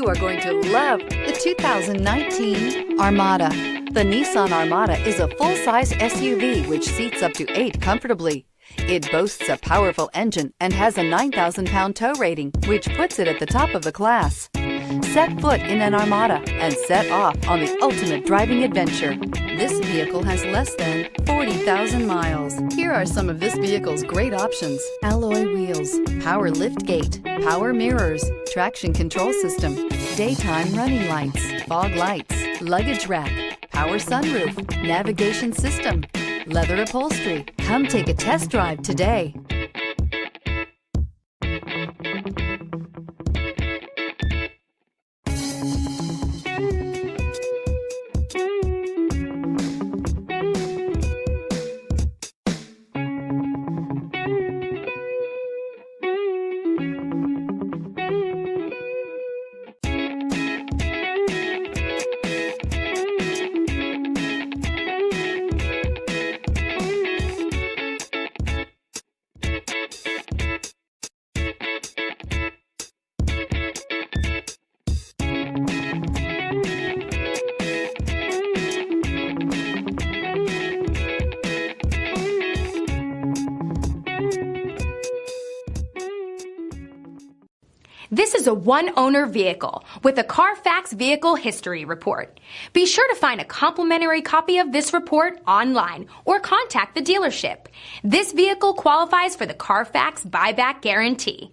You are going to love the 2019 Armada. The Nissan Armada is a full-size SUV which seats up to 8 comfortably. It boasts a powerful engine and has a 9,000-pound tow rating, which puts it at the top of the class. Set foot in an Armada and set off on the ultimate driving adventure. This vehicle has less than 40,000 miles. Here are some of this vehicle's great options: alloy wheels, power lift gate, power mirrors, traction control system, daytime running lights, fog lights, luggage rack, power sunroof, navigation system, leather upholstery. Come take a test drive today. This is a one-owner vehicle with a Carfax Vehicle History Report. Be sure to find a complimentary copy of this report online or contact the dealership. This vehicle qualifies for the Carfax Buyback Guarantee.